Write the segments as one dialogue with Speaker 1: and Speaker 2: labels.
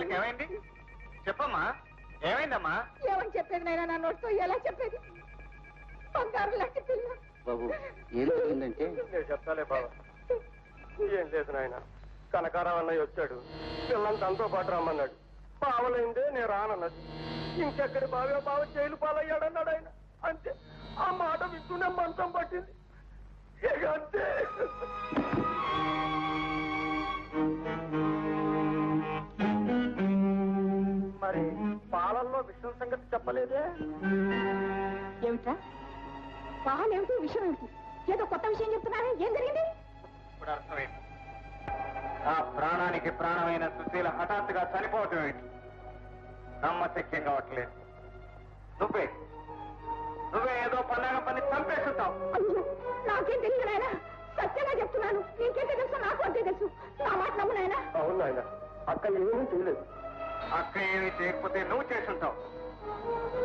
Speaker 1: సుశీలకి ఏమైంది చెప్పమ్మా ఏమైందమ్మా
Speaker 2: ఏమని చెప్పేది నైనా నా నోటితో ఎలా చెప్పేది బంగారం లాంటి పిల్ల
Speaker 3: బాబు ఏం జరిగిందంటే
Speaker 4: నేను చెప్తాలే బావ ఏం లేదు నాయన కనకారావు అన్నయ్య వచ్చాడు పిల్లలు తనతో పాటు రమ్మన్నాడు బావలైందే నేను రానన్నది ఇంకెక్కడి బావే బావ జైలు పాలయ్యాడన్నాడు ఆయన అంతే ఆ మాట వింటూనే మంచం పట్టింది ఇక అంతే మరి పాలల్లో విషయం సంగతి చెప్పలేదే
Speaker 2: ఏమిట్రా పాలేమిటి విషయం ఏమిటి ఏదో కొత్త విషయం చెప్తున్నారా ఏం జరిగింది
Speaker 1: ఇప్పుడు అర్థమైంది ఆ ప్రాణానికి ప్రాణమైన సుశీల హఠాత్తుగా చనిపోవటం ఏంటి నమ్మశక్యం కావట్లేదు నువ్వే ఏదో పన్నాగ పని చంపేస్తుంటావు
Speaker 2: అయ్యో నాకేం తెలియదు నాయన సత్యంగా చెప్తున్నాను నీకేంటే తెలుసు నాకు అంతే తెలుసు నా మాట నమ్ము నాయన
Speaker 4: అవును నాయన అక్క ఏమీ చేయలేదు
Speaker 1: అక్క ఏమీ చేయకపోతే నువ్వు చేసుంటావు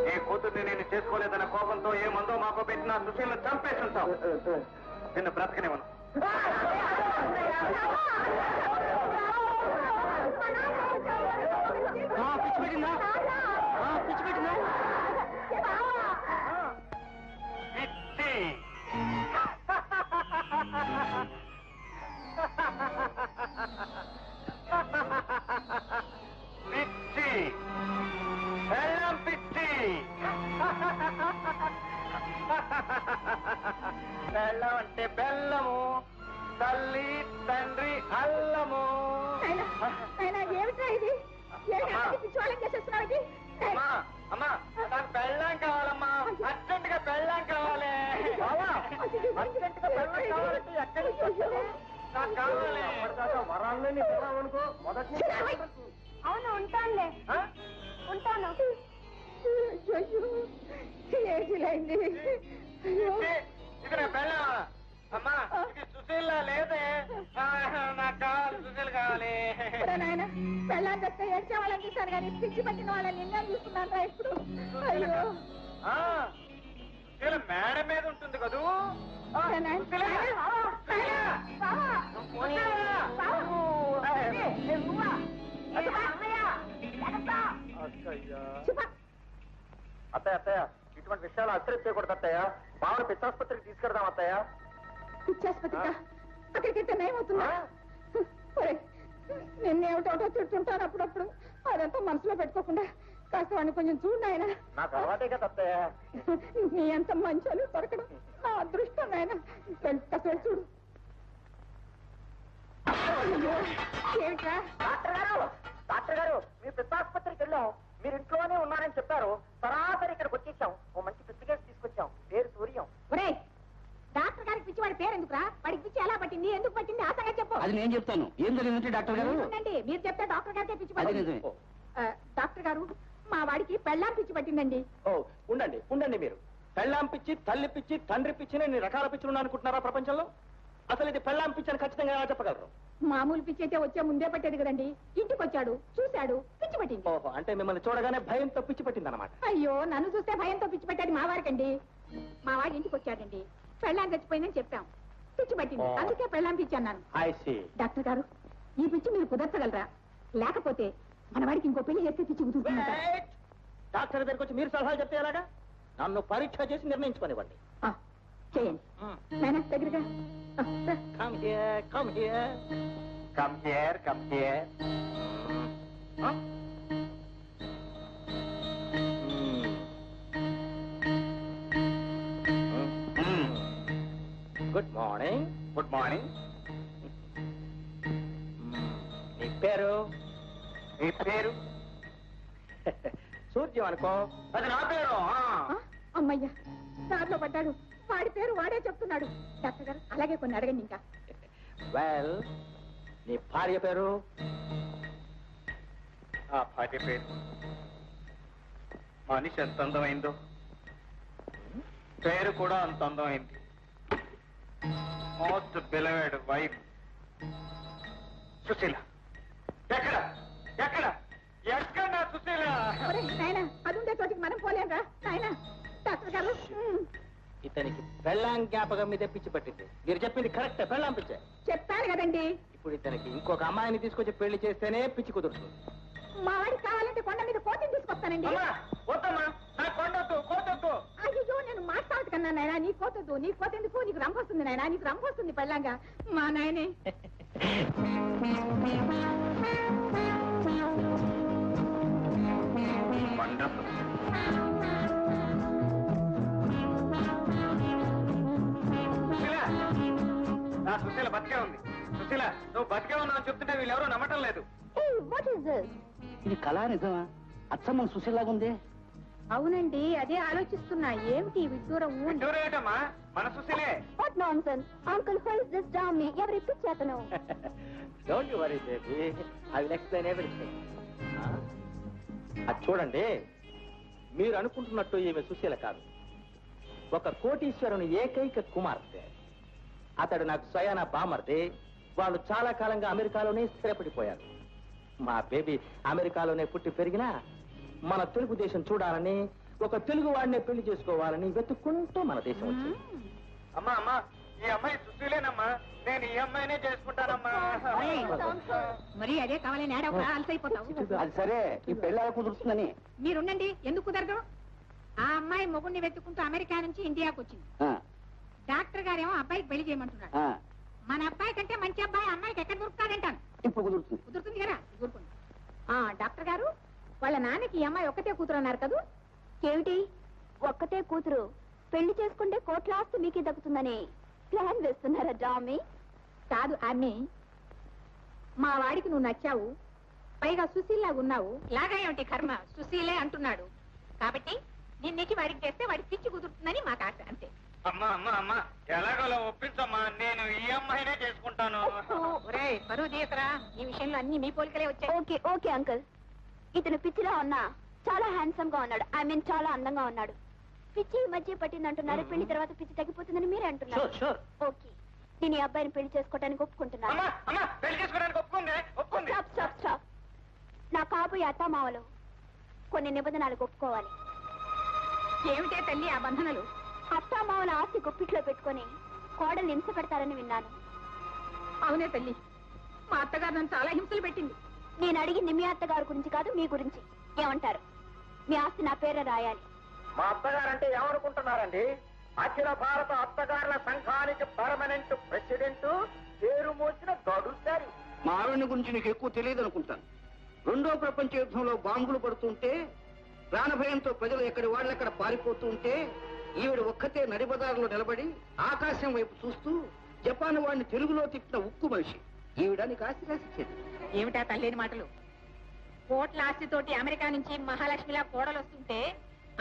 Speaker 1: నీ కూతుర్ని నేను చేసుకోలేదన్న కోపంతో ఏ మందో మాకో పెట్టినా సుశీలను చంపేస్తుంటావు నిన్ను బ్రతకనివ్వను
Speaker 3: పిచ్చి పెట్టిందా పిచ్చి పెట్టిందా
Speaker 1: పిచ్చి పిచ్చి బెల్లం పిచ్చి బెల్లం అంటే బెల్లము తల్లి తండ్రి అల్లము
Speaker 2: ఏమిట్రా ఇది పిచ్చివాళ్ళం చేసేస్తున్నావు ఇది
Speaker 1: అమ్మా నాకు బెల్లం కావాలమ్మా అర్జెంట్ గా బెల్లం కావాలి అర్జెంట్ గా బెల్లం కావాలంటే ఎక్కడికి నాకు కావాలి
Speaker 4: వరాలని అనుకో మొదటి
Speaker 2: అవును ఉంటానులే ఉంటాను ఏటిలైంది
Speaker 1: ఇది నా బెల్లం అమ్మా ఇది సుశీల లేదే నాకు కావాలి సుశీల కావాలి
Speaker 2: నాయన పెళ్ళాన్ని వస్తే ఏడ్చే వాళ్ళని చూశాను కానీ పిచ్చి పట్టిన వాళ్ళని ఎన్నో చూస్తున్నాను రా ఇప్పుడు అయ్యో
Speaker 1: సుశీల మేడ మీద ఉంటుంది కదూ
Speaker 4: అత్తయ్య అత్తయ్య ఇటువంటి విషయాలు అశ్రద్ధ చేయకూడదు అత్తయ్య బావని పిచ్చాసుపత్రికి తీసుకెడదాం అత్తయ్య
Speaker 2: పిచ్చాసుపత్రిక అక్కడికైతే నయమవుతున్నా నిన్నేమిటోటో తింటుంటాను అప్పుడప్పుడు అదంతా మనసులో పెట్టుకోకుండా కాస్త వాడిని కొంచెం చూడు నాయన
Speaker 4: నాకు అలవాటే కదా అత్తయ్య
Speaker 2: నీ అంత మంచాలు దొరకడం నా అదృష్టం నాయన కాస్త వెళ్ళి చూడు ఏమిట్రా
Speaker 4: డాక్టర్ గారు మీరు పిచ్చాసుపత్రికి వెళ్ళాం మీరు ఇంట్లోనే ఉన్నారని చెప్పారు సరాసరి ఇక్కడికి వచ్చేసాం ఓ మంచి పిచ్చి కేసు తీసుకొచ్చాం పేరు సూర్యం
Speaker 2: ఒరే డాక్టర్ గారికి పిచ్చి వాడి పేరు ఎందుకురా వాడికి పిచ్చి ఎలా పట్టింది ఎందుకు పట్టింది ఆ సంగతి చెప్పు
Speaker 3: అది నేను చెప్తాను ఏం జరిగిందంటే డాక్టర్ గారు
Speaker 2: మీరు చెప్తే డాక్టర్ గారికే పిచ్చి
Speaker 3: అది
Speaker 2: పట్టింది
Speaker 3: నిజమే
Speaker 2: డాక్టర్ గారు మా వాడికి పెళ్ళాం పిచ్చి పట్టిందండి
Speaker 4: ఓ ఉండండి మీరు పెళ్ళాం పిచ్చి తల్లి పిచ్చి తండ్రి పిచ్చి ఎన్ని రకాల పిచ్చులు ఉన్నా అనుకుంటున్నారా ప్రపంచంలో అసలు ఇది పెళ్ళాం పిచ్చి అని ఖచ్చితంగా ఎలా చెప్పగలరు
Speaker 2: మామూలు పిచ్చి అయితే వచ్చే ముందే పట్టేది కదండి ఇంటికి వచ్చాడు చూశాడు పిచ్చి పట్టింది
Speaker 4: ఓహో అంటే మిమ్మల్ని చూడగానే భయంతో పిచ్చి పట్టింది అనమాట
Speaker 2: అయ్యో నన్ను చూస్తే భయంతో పిచ్చి పట్టేది మా వారికండి మా వాడు ఇంటికి వచ్చాడండి పెళ్ళాం చచ్చిపోయిందని చెప్పాం పిచ్చి పట్టింది అందుకే పెళ్ళాం పిచ్చి అన్నాను డాక్టర్ గారు ఈ పిచ్చి మీరు కుదర్చగలరా లేకపోతే మన వాడికి ఇంకో పెళ్లి చేస్తే పిచ్చి కుదురుతుందంట
Speaker 4: డాక్టర్ దగ్గరికి వచ్చి మీరు సలహాలు చెప్తే ఎలాగా నన్ను పరీక్ష చేసి నిర్ణయించుకోనివ్వండి
Speaker 2: చేయండి నాయనా దగ్గరగా
Speaker 4: Come here, come here.
Speaker 1: Come here, come here.
Speaker 4: Huh? Good morning.
Speaker 1: Good morning
Speaker 4: నీ పేరు
Speaker 1: మీ పేరు
Speaker 4: సూర్యం అనుకో.
Speaker 1: అది నా పేరు
Speaker 2: అమ్మయ్యా దారిలో పడ్డాడు వాడి పేరు వాడే చెప్తున్నాడు డాక్టర్ గారు అలాగే కొన్ని అడగండి ఇంకా
Speaker 4: వెల్ నీ భార్య పేరు
Speaker 1: ఆ భార్య పేరు మనిషి ఎంత అందమైందో పేరు కూడా అంత అందమైంది మోస్ట్ బిలవెడ్ వైఫ్ సుశీల ఎక్కడ ఎక్కడ ఎక్కడ నా సుశీల
Speaker 2: నాయన అది ఉండే చోటికి మనం పోలేంరా నాయన డాక్టర్ గారు
Speaker 4: ఇతనికి పెళ్ళాం జ్ఞాపకం మీద పిచ్చి పట్టింది మీరు చెప్పింది కరెక్టే పెళ్ళాం పిచ్చే
Speaker 2: చెప్పాను కదండి
Speaker 4: ఇప్పుడు ఇతనికి ఇంకొక అమ్మాయిని తీసుకొచ్చి పెళ్లి చేస్తేనే పిచ్చి కుదురుతుంది
Speaker 2: మా వాడికి కావాలంటే కొండ మీద కోతిని తీసుకొస్తానండి.
Speaker 1: అమ్మా వద్దమ్మా, నాకు కొండొద్దు, కోతొద్దు.
Speaker 2: అయ్యో నేను మాట్లాడదు కన్నా నాయన, నీ కోతొద్దు, నీ కోతెందుకు, నీకు రంపు వస్తుంది నాయన, నీకు రంపు వస్తుంది పెళ్ళంగా. మా నాయనే
Speaker 1: నా సుశీల బతికే ఉంది. సుశీల, నువ్వు బతికే ఉన్నావు చెప్తుంటే వీళ్ళెవరూ నమ్మటం లేదు.
Speaker 3: ఇది కళా నిజమా? అచ్చమ్మ సుశీలాగుంది.
Speaker 2: అవునండి, అదే ఆలోచిస్తున్నా. ఏమిటి విడ్డూరం?
Speaker 1: ఏంటమ్మా, మన సుశీలే.
Speaker 2: అంకుల్ ఎవరి పిచ్చేతను?
Speaker 1: Don't you worry baby, I will explain everything. అది చూడండి, మీరు అనుకుంటున్నట్టు ఈమె సుశీల కాదు. ఒక కోటీశ్వరుని ఏకైక కుమార్తె. అతడు నాకు స్వయాన బామర్ది. వాళ్ళు చాలా కాలంగా అమెరికాలోనే స్థిరపడిపోయారు. మా బేబీ అమెరికాలోనే పుట్టి పెరిగినా మన తెలుగు దేశం చూడాలని, ఒక తెలుగు వాడినే పెళ్లి చేసుకోవాలని వెతుక్కుంటూ మన దేశం వచ్చింది. అమ్మా అమ్మా, ఈ అమ్మాయి సుశీలేనమ్మా, నేను ఈ అమ్మాయినే చేసుకుంటానమ్మా.
Speaker 2: మరి అదే కావాలని అలసైపోతావు.
Speaker 3: అది సరే, ఈ పెళ్లి ఎలా కుదురుతుందని.
Speaker 2: మీరుండండి, ఎందుకు కుదరదు? ఆ అమ్మాయి మొగుడిని వెతుక్కుంటూ అమెరికా నుంచి ఇండియాకు వచ్చింది. డాక్టర్ గారేమో అబ్బాయికి పెళ్లి చేయమంటున్నాడు. మన అబ్బాయి కంటే మంచి అబ్బాయి అమ్మాయికి ఎక్కడ దొరుకుతాడంటాను.
Speaker 3: ఇప్పుడు కుదురుతుంది.
Speaker 2: కుదురుతుంది కదా, ఊరుకోండి. డాక్టర్ గారు, వాళ్ళ నాన్నకి ఈ అమ్మాయి ఒక్కతే కూతురు అన్నారు కదా?
Speaker 5: ఏమిటి ఒక్కతే కూతురు పెళ్లి చేసుకుంటే కోట్ల ఆస్తి మీకే దక్కుతుందని ప్లాన్ వేస్తున్నారా డామీ?
Speaker 2: కాదు అమ్మి, మా వాడికి నువ్వు నచ్చావు, పైగా సుశీల్లాగా ఉన్నావు. లాగా ఏమిటి కర్మ, సుశీలే అంటున్నాడు కాబట్టి నిన్నకి వాడికి చేస్తే వాడికి పిచ్చి కుదురుతుందని మాకు ఆశ, అంతే.
Speaker 1: అమ్మా అమ్మా అమ్మా, ఎలాగోలా ఒప్పించమ్మా, నేను ఈ అమ్మాయినే చేసుకుంటాను.
Speaker 2: ఒరేయ్, పరువు తీయతరా, ఈ విషయంలో అన్ని మీ పోలికలే వచ్చాయి.
Speaker 5: ఓకే ఓకే అంకుల్, ఇతను పిచ్చిలా ఉన్నా చాలా హ్యాండ్సమ్ గా ఉన్నాడు. ఐ మీన్ చాలా అందంగా ఉన్నాడు. పిచ్చి ఈ మధ్య పట్టిందంటున్నారు, పెళ్లి తర్వాత పిచ్చి తగ్గిపోతుందని మీరే అంటున్నారు. ఓకే, నేను ఈ అబ్బాయిని పెళ్లి చేసుకోవడానికి ఒప్పుకుంటున్నాను. Stop stop stop. నా కాబోయే అత్తామావలు కొన్ని నిబంధనలకు ఒప్పుకోవాలి.
Speaker 2: ఏమిటే తల్లి ఆ బంధనలు?
Speaker 5: అత్తామావల ఆస్తి గుప్పిట్లో పెట్టుకుని కోడల్ని హింస పెడతారని విన్నాను.
Speaker 2: అవునే తల్లి, మా అత్తగారు నన్ను చాలా హింసలు పెట్టింది.
Speaker 5: నేను అడిగింది మీ అత్తగారి గురించి కాదు, మీ గురించి. ఏమంటారు? మీ ఆస్తి నా పేర రాయాలి.
Speaker 1: మా అత్తగారంటే ఏమనుకుంటున్నారండి? అఖిల భారత అత్తగారుల సంఘానికి పర్మనెంట్ ప్రెసిడెంట్, పేరు మోసిన గడుసారి.
Speaker 3: మా ఆవిడ గురించి నీకు ఎక్కువ తెలియదు అనుకుంటాను. రెండో ప్రపంచ యుద్ధంలో బాంబులు పడుతుంటే, ప్రాణభయంతో ప్రజలు ఎక్కడి వాళ్ళెక్కడ పారిపోతూ ఉంటే, ఈవిడ ఒక్కతే నడిబజారులో నిలబడి ఆకాశం వైపు చూస్తూ జపాన్ వాడిని తెలుగులో తిప్పిన ఉక్కు మనిషి. ఈవిడ నీకు ఆస్తి రాసిచ్చేది.
Speaker 2: ఏమిటా తల్లేని మాటలు? కోట్ల ఆస్తితోటి అమెరికా నుంచి మహాలక్ష్మిలా కోడలు వస్తుంటే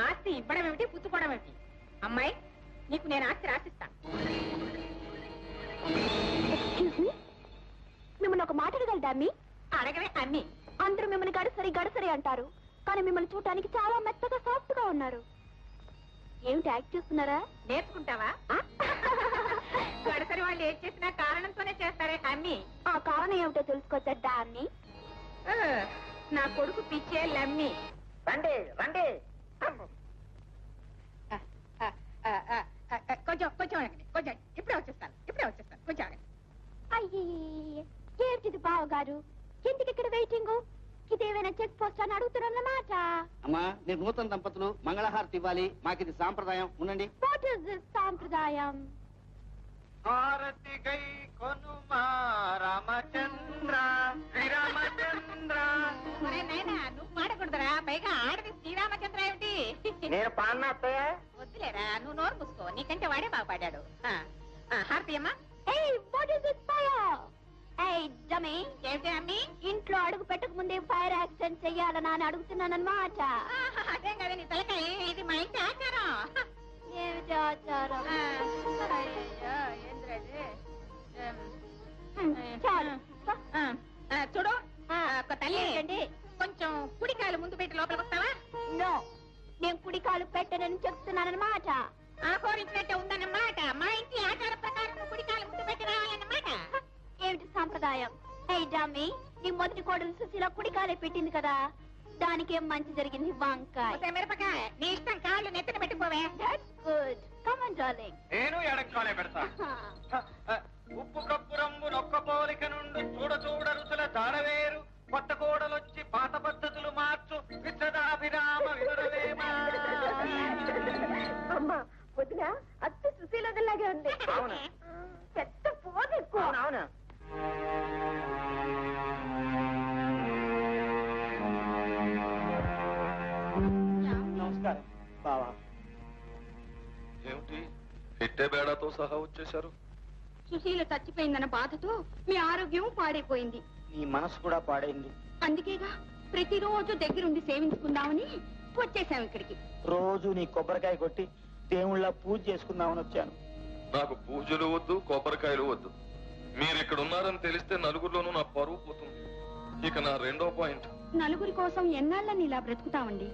Speaker 2: ఆస్తి ఇవ్వడం ఏమిటి, పుచ్చుకోవడం ఏమిటి? అమ్మాయి, నీకు నేను ఆస్తి రాసిస్తాను.
Speaker 5: ఎక్స్క్యూజ్ మీ, మిమ్మల్ని ఒక మాట అడగలదా? మీ
Speaker 2: అడగవే అన్ని.
Speaker 5: అందరూ మిమ్మల్ని గడసరి గడసరి అంటారు, కానీ మిమ్మల్ని చూడటానికి చాలా మెత్తగా సాఫ్ట్ గా ఉన్నారు. ఏమిటి యాక్ట్ చేస్తున్నారా?
Speaker 2: నేర్చుకుంటావా? గడసరి వాళ్ళు ఏం చేసినా కారణంతోనే చేస్తారే అన్ని.
Speaker 5: ఆ కారణం ఏమిటో తెలుసుకోవచ్చా అన్ని?
Speaker 2: నా కొడుకు పిచ్చే లమ్మి.
Speaker 1: రండి రండి.
Speaker 2: కొంచెం కొంచెం ఆగండి, కొంచెం ఇప్పుడే వచ్చేస్తాను కొంచెం ఆగండి.
Speaker 5: అయ్యే, ఏంటిది బావగారు, ఎందుకు ఇక్కడ వెయిటింగ్? ఇదేమైనా చెక్ పోస్ట్ అని అడుగుతున్నమాట.
Speaker 3: అమ్మా, మీరు నూతన దంపతులు మంగళహారతి ఇవ్వాలి. మాకిది సాంప్రదాయం. ఉండండి.
Speaker 5: వాట్ ఇస్ దిస్ సాంప్రదాయం?
Speaker 1: హారతి గై కొనుమా రామచంద్ర, శ్రీరామచంద్ర.
Speaker 2: నువ్వు పాడకూడదురా, పైగా ఆడది శ్రీరామచంద్ర ఏమిటి?
Speaker 1: నేను పాడినా అత్తయ్య?
Speaker 2: వద్దులేరా, నువ్వు నోరు మూసుకో, నీకంటే వాడే బాగా పాడాడు. హారతి అమ్మా.
Speaker 5: Hey, what is this fire? Hey, dummy.
Speaker 2: ఏమిటి అమ్మి?
Speaker 5: ఇంట్లో అడుగు పెట్టక ముందే ఫైర్ యాక్సిడెంట్ చెయ్యాలని అని అడుగుతున్నానన్నమాట.
Speaker 2: అదేం కదా నీ తలకాయ, ఇది మా ఇంటి ఆచారం.
Speaker 5: ఏమిటి ఆచారం?
Speaker 2: అయ్యో, ఏంద్రది?
Speaker 5: చాలు.
Speaker 2: చూడు, ఒక తల్లి ఏంటండి, కొంచెం కుడికాయలు ముందు పెట్టి లోపలికి వస్తావా?
Speaker 5: నో, నేను కుడి కాలు పెట్టనని చెప్తున్నానన్నమాట.
Speaker 2: ఆహోరించినట్టే ఉందన్నమాట. మా ఇంటి ఆచార ప్రకారం నువ్వు కుడికాయలు ముందు పెట్టి రావాలన్నమాట.
Speaker 5: ఏమిటి సాంప్రదాయం? హే డమ్మీ, నీ మొదటి కోడలు సుశీల కుడి కాలే పెట్టింది కదా, దానికేం మంచి జరిగింది? వంకాయ
Speaker 2: మిరపకాయ. నీ ఇష్టం, కాళ్ళు నెత్తిన పెట్టుకోవే.
Speaker 5: That's good. Come on darling.
Speaker 1: నేను ఎడక్కాలే పెడతా. ఉప్పు కప్పు రంగు నొక్క పోలిక నుండి చూడ చూడ రుచుల దాడవేరు, కొత్త కోడలొచ్చి పాత పద్ధతి
Speaker 6: సహా వచ్చేశారు?
Speaker 2: సుశీల చచ్చిపోయిందన్న బాధతో మీ ఆరోగ్యం పాడైపోయింది.
Speaker 3: నీ మనసు కూడా పాడైంది.
Speaker 2: అందుకేగా ప్రతిరోజు దగ్గరుండి సేవించుకుందామని వచ్చేసాం ఇక్కడికి.
Speaker 3: రోజు నీ కొబ్బరికాయ కొట్టి దేవుళ్ళ పూజ చేసుకుందామని వచ్చాను.
Speaker 6: నాకు పూజలు వద్దు, కొబ్బరికాయలు వద్దు. మీరు ఇక్కడ ఉన్నారని తెలిస్తే నలుగురిలోనూ నా పరువు పోతుంది. ఇక నా రెండో పాయింట్,
Speaker 2: నలుగురి కోసం ఎన్నాళ్ళని ఇలా బ్రతుకుతామండి.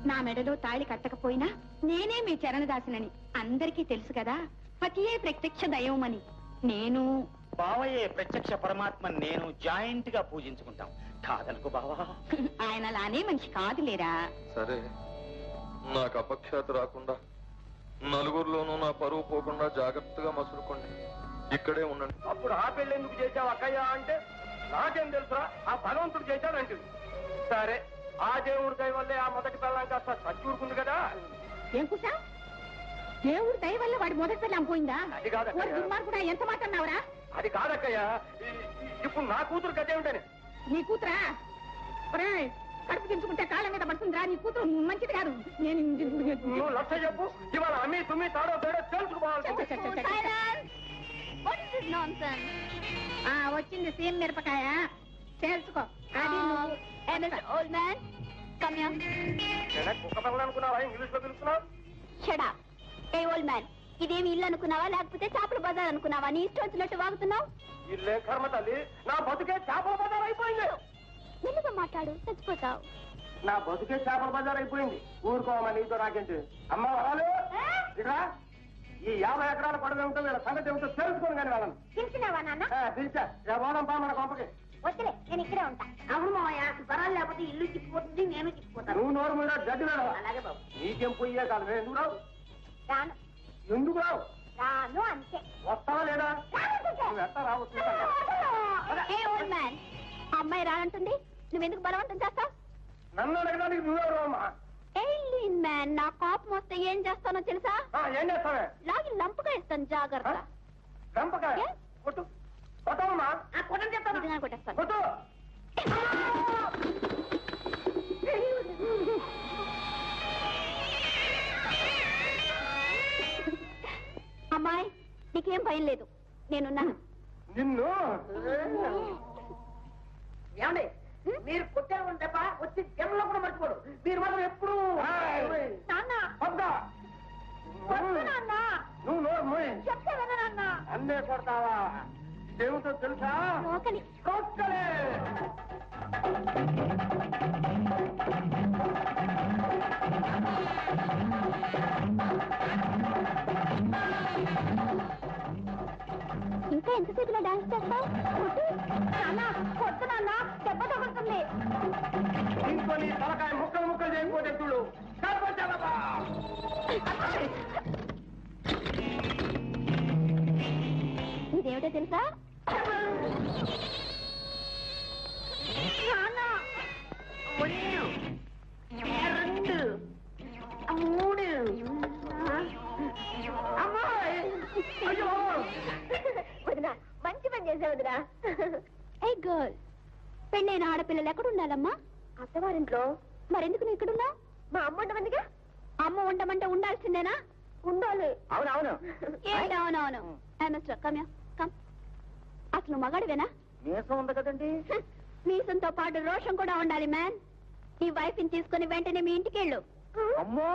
Speaker 2: నా మెడలో తాళి కట్టకపోయినా నేనే మీ చరణదాసినని అందరికీ తెలుసు కదా. పతియే ప్రత్యక్ష దైవమని. నేను
Speaker 3: బావయ్యే ప్రత్యక్ష పరమాత్మ నేను జాయింట్ గా పూజించుకుంటాం. కాదనుకో బావా.
Speaker 2: ఆయన అలానే మనిషి కాదులేరా.
Speaker 6: సరే, నాకు అపఖ్యాతి రాకుండా, నలుగురిలోనూ నా పరువు పోకుండా జాగ్రత్తగా మసులుకోండి. ఇక్కడే ఉండండి.
Speaker 4: అప్పుడు ఆ పెళ్లి ఎందుకు చేశావు అక్కయ్య అంటే నాకేం తెలుసా, ఆ భగవంతుడు చేశాడంటే. సరే, ఆ దేవుడి దయ వల్లే ఆ మొదటి పిల్లం కాస్త చచ్చూరుకుంది కదా.
Speaker 2: ఏం కూసా? దేవుడు దయ వల్ల వాడి మొదటి పిల్లం పోయిందా?
Speaker 4: అది కాదక్కయ్య.
Speaker 2: కూడా ఎంత మాట్లాడినావురా?
Speaker 4: అది కాదక్కయ్య, ఇప్పుడు నా కూతురు గదే ఉంటాను.
Speaker 2: నీ కూతురా? ఒరేయ్, కడుపు దించుకుంటే కాళ్ళ మీద పడుతుందిరా. నీ కూతురు మంచిది కాదు. నేను
Speaker 4: నువ్వు లక్ష చెప్పు, ఇవాళ అమ్మి తుమ్మి తాడో తేడో తెలుసుకోవాలి.
Speaker 2: వచ్చింది సీమ్ మిరపకాయ, చేర్చుకో.
Speaker 5: Old man come here.
Speaker 4: నేనే కుక్క పిల్లలు అనుకున్నావా? ఇంగ్లీష్ లో పిలుస్తున్నావు.
Speaker 5: Shut up. ఏ ఓల్డ్ మ్యాన్, ఇదేమి ఇల్లు అనుకున్నావా లేకపోతే చేపల బజార్ అనుకున్నావా? నీ ఇష్టం వచ్చినట్టు వాగుతున్నావు.
Speaker 4: ఇల్లే కర్మ తల్లి, నా బతుకే చేపల బజార్ అయిపోయింది.
Speaker 5: మెల్లిగా మాట్లాడు, చచ్చిపోతావు.
Speaker 4: నా బతుకే చేపల బజార్ అయిపోయింది. ఊరుకోమా, నీతో నాకేంటి. అమ్మ వరాలు ఇక్కడ ఈ 50 ఎకరాల పడవ ఏమిటో వీళ్ళ సంగతి ఏమిటో తెలుసుకోను కానీ వాళ్ళని
Speaker 5: తెలిసినావా నాన్న?
Speaker 4: పిలిచా పోదాం పా మన కొంపకి.
Speaker 5: వద్దులే, నేను ఇక్కడే ఉంటా. అవును మావయ్య, వరాలు లేకపోతే ఇల్లు చిక్కిపోతుంది, నేను చిక్కిపోతాను.
Speaker 4: నువ్వు నోరు మీద గడ్డి వేడవా?
Speaker 5: అలాగే బాబు.
Speaker 4: నీకేం పోయే కాదు. ఎందుకు రావు?
Speaker 5: రాను.
Speaker 4: ఎందుకు రావు?
Speaker 5: రాను అంతే.
Speaker 4: వస్తావా లేదా? నువ్వు ఎట్టా రావచ్చు.
Speaker 5: ఏ ఓల్డ్ మ్యాన్, ఆ అమ్మాయి రానంటుంది, నువ్వెందుకు బలవంతం చేస్తావు?
Speaker 4: నన్ను అడగడానికి నువ్వెవరు అమ్మా?
Speaker 5: ఏలిన్ మ్యాన్, నా కోపం వస్తే ఏం చేస్తానో తెలుసా?
Speaker 4: ఏం చేస్తావే?
Speaker 5: లాగి లంపుగా ఇస్తాను, జాగ్రత్త.
Speaker 4: చంపకాయ కొట్టు. కొట్టవమ్మా.
Speaker 5: కొట్టని చెప్తాను. ఇది నేను కొట్టేస్తాను.
Speaker 4: కొట్టు.
Speaker 5: అమ్మాయి, నీకేం భయం లేదు, నేనున్నాను.
Speaker 4: నిన్ను
Speaker 3: ఏమండి, మీరు కొట్టారు తప్ప వచ్చి జనంలో కూడా మర్చిపోడు. మీరు మాత్రం ఎప్పుడు
Speaker 5: నాన్న, వద్దు నాన్న.
Speaker 4: నువ్వు నోరు మూయి.
Speaker 5: చెప్తే విను నాన్న.
Speaker 4: అన్నే కొడతావా? ఏమిటో తెలుసా?
Speaker 5: రోకలి.
Speaker 4: కొట్టలే.
Speaker 5: ఇంకా ఎంతసేపులో డాన్స్ చేస్తావు? నాన్న, వద్దు నాన్న, దెబ్బ తగులుతుంది.
Speaker 4: ఇంకో నీ తలకాయ ముక్కలు ముక్కలు చేయకపోతే చూడు. కలపచ్చాలబ్బా.
Speaker 5: ఇదేమిటో తెలుసా? నాన్న, 2 3
Speaker 4: అమ్మాయి, అయ్యో.
Speaker 5: వదినా, మంచి పని చేసే వదినా. ఏ గర్ల్, పెళ్ళైన ఆడపిల్లలు ఎక్కడ ఉండాలమ్మా? అత్తవారింట్లో. మరెందుకు నువ్వు ఇక్కడున్నా? మా అమ్మ ఉండమందిగా. అమ్మ ఉండమంటే ఉండాల్సిందేనా? ఉండాలి.
Speaker 4: అవునవును.
Speaker 5: అవునవును. Mister come come. అసలు మగాడివేనా?
Speaker 4: మీసం ఉంది కదండి.
Speaker 5: మీసంతో పాటు రోషం కూడా ఉండాలి మ్యాన్. నీ వైఫ్ ని తీసుకుని వెంటనే మీ ఇంటికి వెళ్ళు.
Speaker 4: అమ్మో,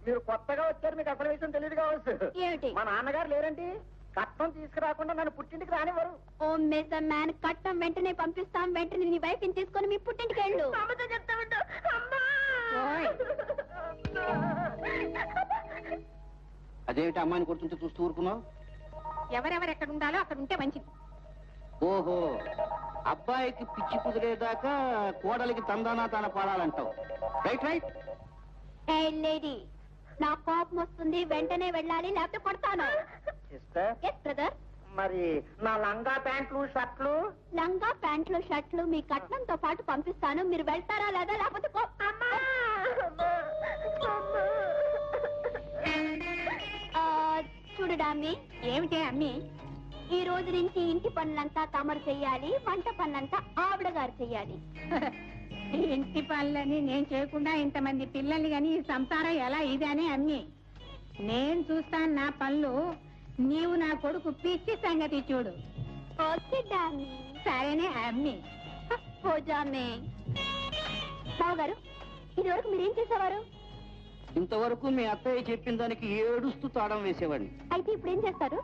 Speaker 4: మీరు కొత్తగా వచ్చారు, మీకు అసలు విషయం తెలియదు కావచ్చు.
Speaker 5: ఏమిటి?
Speaker 4: మా నాన్నగారు లేరండి. కట్నం తీసుకురాకుండా నన్ను పుట్టింటికి రానివ్వరు.
Speaker 5: ఓ మిస్టర్ మ్యాన్, కట్టం వెంటనే పంపిస్తాం. వెంటనే నీ వైఫ్ ని తీసుకొని మీ పుట్టింటికి వెళ్ళు.
Speaker 3: అదేమిటి అమ్మాయిని కొడుతుంటే చూస్తూ ఊరుకున్నావు?
Speaker 2: ఎవరెవరు ఎక్కడ ఉండాలో అక్కడ ఉంటే మంచిది.
Speaker 3: ఓహో, అబ్బాయికి పిచ్చి కుదిరేదాకా కోడలికి తందానా తాన పాడాలంటావు. Right right.
Speaker 5: ఏ లేడీ, నా కోపం వస్తుంది, వెంటనే వెళ్ళాలి, లేకపోతే కొడతాను.
Speaker 4: Sister,
Speaker 5: yes brother.
Speaker 4: మరి నా లంగా ప్యాంట్లు షర్ట్లు?
Speaker 5: లంగా ప్యాంట్లు షర్ట్లు మీ కట్నంతో పాటు పంపిస్తాను. మీరు వెళ్తారా లేదా? లేకపోతే చూడడా అమ్మి.
Speaker 2: ఏమిటే అమ్మి?
Speaker 5: ఈ రోజు నుంచి ఇంటి పనులంతా తమరు చెయ్యాలి, వంట పనులంతా ఆవిడ గారు చెయ్యాలి.
Speaker 2: ఇంటి పనులని నేను చేయకుండా ఇంతమంది పిల్లల్ని గాని ఈ సంసారం ఎలా ఇదని అమ్మి. నేను చూస్తాను నా పనులు. నీవు నా కొడుకు పిచ్చి సంగతి చూడు.
Speaker 5: ఓకే డామీ.
Speaker 2: సరేనే అమ్మి.
Speaker 5: ఓ జామే. బావగారు, ఇదివరకు మీరేం చేసేవారు?
Speaker 3: ఇంతవరకు మీ అత్తయ్య చెప్పిన దానికి ఏడుస్తూ తాళం వేసేవాడిని.
Speaker 5: అయితే ఇప్పుడు ఏం చేస్తారు?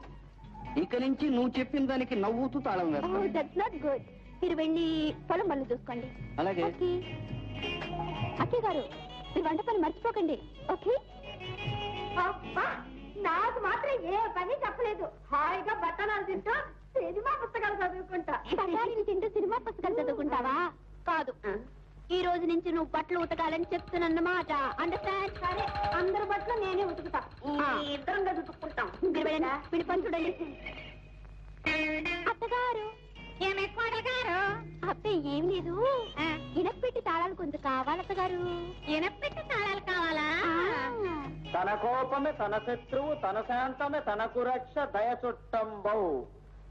Speaker 3: ఇక నుంచి నువ్వు చెప్పిన దానికి నవ్వుతూ తాళం వేస్తాను.
Speaker 5: That's not good. మీరు వెళ్ళి పొలం పనులు చూసుకోండి.
Speaker 3: అలాగే.
Speaker 5: అక్కయ్య గారు, మీరు వంట పని మర్చిపోకండి. ఓకే?
Speaker 2: నాకు మాత్రం ఏ పని చెప్పలేదు. హాయిగా బట్టలు తింటూ సినిమా పుస్తకాలు చదువుకుంటా.
Speaker 5: బఠానీలు తింటూ సినిమా పుస్తకాలు చదువుకుంటావా? కాదు, ఈ రోజు నుంచి నువ్వు బట్టలు ఉతకాలని చెప్తున్నమాట. అండర్స్టాండ్? సరే,
Speaker 2: అందరి బట్టలు నేనే ఉతుకుతా. ఇద్దరం ఉతుక్కుంటాం.
Speaker 5: మీరు వెళ్ళండి, వీడి పని చూడండి. అత్తగారు.
Speaker 2: ఏమే కోడలు గారు?
Speaker 5: అబ్బే ఏం లేదు, ఇనపెట్టి తాళాలు కొంచెం కావాలి అత్తగారు.
Speaker 2: ఇనపెట్టి తాళాలు కావాలా?
Speaker 1: తన కోపమే తన శత్రువు, తన శాంతమే తనకు రక్ష, దయ చుట్టంబౌ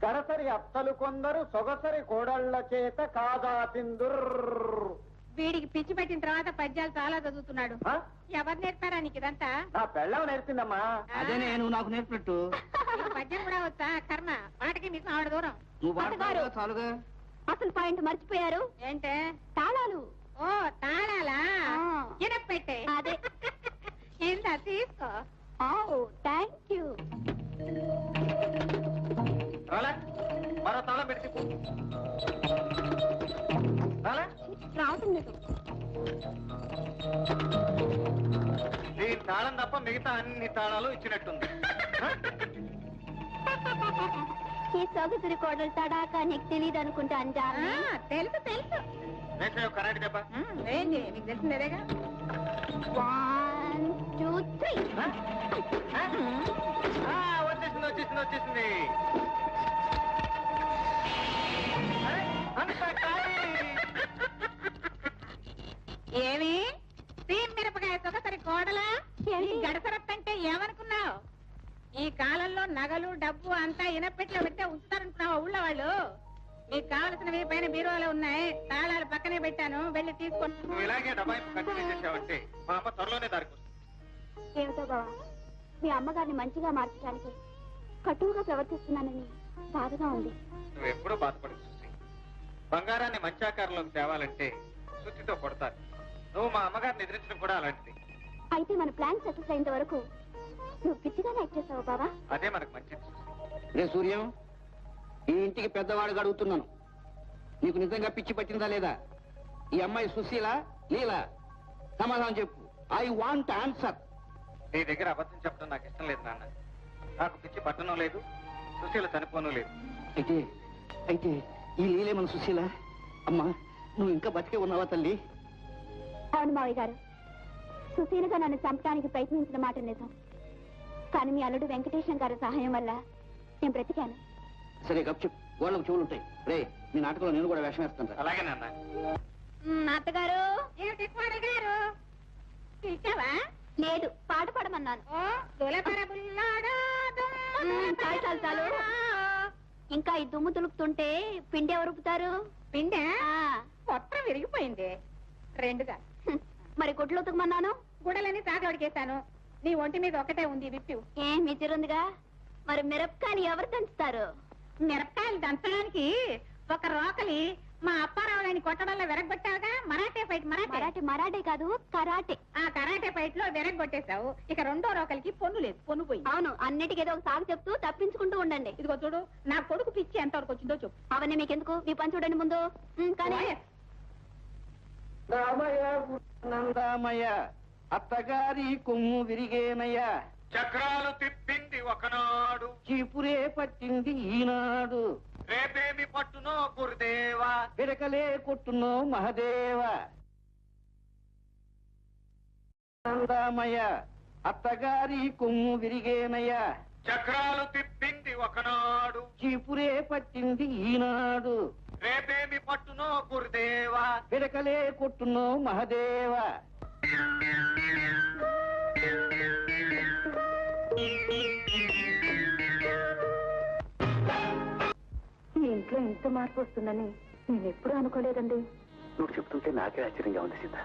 Speaker 1: గడసరి అత్తలు కొందరు సొగసరి కోడళ్ల చేత కాదా తిందుర్.
Speaker 2: వీడికి పిచ్చి పెట్టిన తర్వాత పద్యాలు చాలా చదువుతున్నాడు. ఎవరు నేర్పారా నీకు ఇదంతా?
Speaker 1: నా పెళ్ళం నేర్పిందమ్మా.
Speaker 3: అదే నేను నాకు నేర్పినట్టు.
Speaker 2: నీకు పద్యం కూడా వచ్చా? కర్మ, మాటకి మీకు ఆవిడ దూరం.
Speaker 3: నువ్వు వాడతావుగా చాలుగా.
Speaker 5: అసలు పాయింట్ మర్చిపోయారు.
Speaker 2: ఏంటే?
Speaker 5: తాళాలు.
Speaker 2: ఓ తాళాలా? ఇనపెట్టే.
Speaker 5: అదే.
Speaker 2: ఇందా తీసుకో.
Speaker 5: Thank you.
Speaker 1: మరో తాళం పెట్టి
Speaker 5: రావటం లేదు.
Speaker 1: ఈ తాళం తప్ప మిగతా అన్ని తాళాలు ఇచ్చినట్టుంది.
Speaker 5: ఈ సొగసురి కోడలు తడాకా నీకు తెలియదు అనుకుంటా అంజా.
Speaker 2: తెలుసు తెలుసు.
Speaker 1: కరెంట్ దెబ్బ
Speaker 2: ఏంటి నీకు తెలిసిందేగా.
Speaker 5: 1 2 3.
Speaker 1: వచ్చేసింది వచ్చేసింది వచ్చేసింది.
Speaker 2: ఏమి సీమ్ మిరపకాయ సొగసరి కోడలా? గడసరత్తంటే ఏమనుకున్నావు? ఈ కాలంలో నగలు డబ్బు అంతా ఇనపెట్లో పెట్టే ఉంచుతారనుకున్నావా ఊళ్ళో వాళ్ళు? మీకు కావలసినవి పైన బీరువాలో ఉన్నాయి. తాళాలు పక్కనే పెట్టాను, వెళ్ళి తీసుకొని.
Speaker 1: నువ్వు ఇలాగే డబ్బాయి కంటిన్యూ చేసావంటే మా అమ్మ త్వరలోనే దారికి వస్తుంది.
Speaker 5: ఏమిటో బావా, మీ అమ్మగారిని మంచిగా మార్చడానికి కటువుగా ప్రవర్తిస్తున్నానని బాధగా ఉంది.
Speaker 1: నువ్వు ఎప్పుడూ బాధపడదు సుసి. బంగారాన్ని మంచి ఆకారంలోకి తేవాలంటే సుత్తితో కొడతారు. నువ్వు మా అమ్మగారిని ఎదిరించడం కూడా అలాంటిది.
Speaker 5: అయితే మన ప్లాన్ సక్సెస్ అయినంత వరకు నువ్వు పిచ్చిగానే యాక్ట్ చేస్తావు బావా.
Speaker 1: అదే మనకు మంచిది సుసి.
Speaker 3: రే సూర్యం, ఈ ఇంటికి పెద్దవాడుగా అడుగుతున్నాను, నీకు నిజంగా పిచ్చి పట్టిందా లేదా? ఈ అమ్మాయి సుశీల లీలా? సమాధానం చెప్పు. I want answer.
Speaker 1: నీ దగ్గర అబద్ధం చెప్పడం నాకు ఇష్టం లేదు నాన్న. నాకు పిచ్చి పట్టణం లేదు, సుశీల చనిపోను లేదు.
Speaker 3: అయితే అయితే ఈ లీలే మన సుశీల? అమ్మా, నువ్వు ఇంకా బతికే ఉన్నావా తల్లి?
Speaker 5: అవును మావయ్య గారు, సుశీలగా నన్ను చంపడానికి ప్రయత్నించిన మాట నిజం. కానీ మీ అల్లుడు వెంకటేశం గారి సహాయం వల్ల నేను బ్రతికాను.
Speaker 3: సరే గప్చు, వాళ్ళకు చెవులుంటాయి. రే, నీ నాటకంలో నేను కూడా వేషం వేస్తాను.
Speaker 1: అలాగే నాన్న.
Speaker 5: అత్తగారు.
Speaker 2: ఏమిటి కోడలు గారు? పిలిచావా?
Speaker 5: లేదు, పాట పాడమన్నాను. చాలు చాలు చాలు. ఇంకా ఈ దుమ్ము తులుపుతుంటే పిండి ఎవరు రుపుతారు?
Speaker 2: పిండే మొత్తం విరిగిపోయింది. రెండుగా.
Speaker 5: మరి గుడ్లు ఉతకమన్నాను,
Speaker 2: గుడలని తాగడికేశాను. నీ ఒంటి మీద ఒకటే ఉంది, విప్పి.
Speaker 5: ఏం మిచ్చిరుందిగా. మరి మిరపకాయలు ఎవరు దంచుతారు?
Speaker 2: మిరపకాయలు దంచడానికి ఒక రోకలి మా అప్పారావులని కొట్టడంలో విరగొట్టావుగా. మరాఠే ఫైట్.
Speaker 5: మరాఠీ మరాఠీ కాదు, కరాటే.
Speaker 2: ఆ కరాటే ఫైట్ లో విరగొట్టేశావు. ఇక రెండో రోకలికి పొన్ను లేదు, పొన్ను పోయి.
Speaker 5: అవును, అన్నిటికీ ఏదో ఒక సాగు చెప్తూ తప్పించుకుంటూ ఉండండి.
Speaker 2: ఇదిగో చూడు, నా కొడుకు పిచ్చి ఎంతవరకు వచ్చిందో చెప్పు.
Speaker 5: అవన్నీ మీకెందుకు, మీ పని చూడండి ముందు. కానీ
Speaker 3: నందామయ్య, అత్తగారి కొమ్ము విరిగేనయ్యా.
Speaker 1: చక్రాలు తిప్పింది ఒకనాడు,
Speaker 3: చీపురే పట్టింది ఈనాడు.
Speaker 1: రేపేమి పట్టునో గురుదేవా,
Speaker 3: పిడకలే కొట్టునో మహదేవ. నందామయ్య, అత్తగారి కొమ్ము విరిగేనయ్యా.
Speaker 1: చక్రాలు తిప్పింది ఒకనాడు,
Speaker 3: చీపురే పట్టింది ఈనాడు.
Speaker 1: రేపేమి పట్టునో గురుదేవా,
Speaker 3: పిడకలే కొట్టునో మహదేవ.
Speaker 2: ఈ ఇంట్లో ఇంత మార్పు వస్తుందని నేను ఎప్పుడూ అనుకోలేదండి.
Speaker 7: నువ్వు చెప్తుంటే నాకే ఆశ్చర్యంగా ఉంది సీత.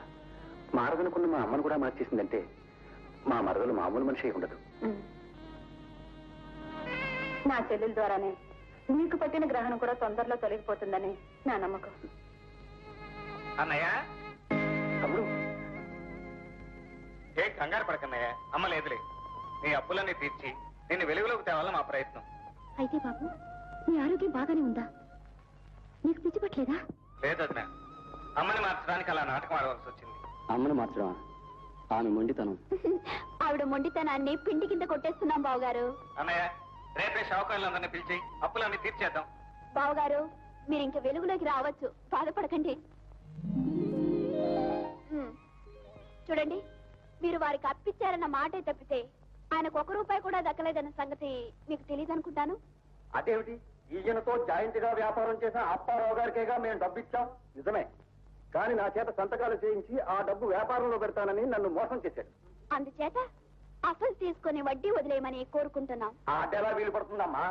Speaker 7: మారదనుకున్న మా అమ్మను కూడా మార్చేసిందంటే మా మరదలు మామూలు మనిషి ఉండదు.
Speaker 2: నా చెల్లెల ద్వారానే నీకు పట్టిన గ్రహణం కూడా తొందరలో తొలగిపోతుందని నా నమ్మకం.
Speaker 1: అన్నయ్య
Speaker 7: తమ్ముడు
Speaker 1: ఏ కంగారు పడకన్నయ్య, అమ్మ లేదులే. నీ అప్పులన్నీ తీర్చి నిన్ను వెలుగులోకి తేవాలని మా ప్రయత్నం.
Speaker 5: అయితే బాబు నీ ఆరోగ్యం బాగానే ఉందా? నీకు పిచ్చి పట్టలేదా?
Speaker 1: లేదన్న, అమ్మని మార్చడానికి అలా నాటకం ఆడవలసి వచ్చింది.
Speaker 7: అమ్మను మార్చడమా? ఆమె మొండితనం.
Speaker 5: ఆవిడ మొండితనాన్ని పిండి కింద కొట్టేస్తున్నాం బావగారు.
Speaker 1: అన్నయ్య రేపే షావుకారులందరినీ పిలిచి అప్పులన్నీ తీర్చేద్దాం.
Speaker 5: బావగారు మీరు ఇంక వెలుగులోకి రావచ్చు, బాధపడకండి. చూడండి, మీరు వారికి అప్పిచ్చారన్న మాటే తప్పితే ఆయనకు 1 రూపాయి కూడా దక్కలేదన్న సంగతి మీకు తెలియదు అనుకుంటాను.
Speaker 4: అదేమిటి, ఈయనతో జాయింట్ గా వ్యాపారం చేసిన అప్పారావు గారికేగా మేము డబ్బు ఇచ్చాం. నిజమే, కానీ నా చేత సంతకాలు చేయించి ఆ డబ్బు వ్యాపారంలో పెడతానని నన్ను మోసం చేశాడు.
Speaker 5: అందుచేత అసలు తీసుకుని వడ్డీ వదిలేయమని కోరుకుంటున్నాం.
Speaker 4: ఆ అడ్డెలా వీలు పడుతుందమ్మా?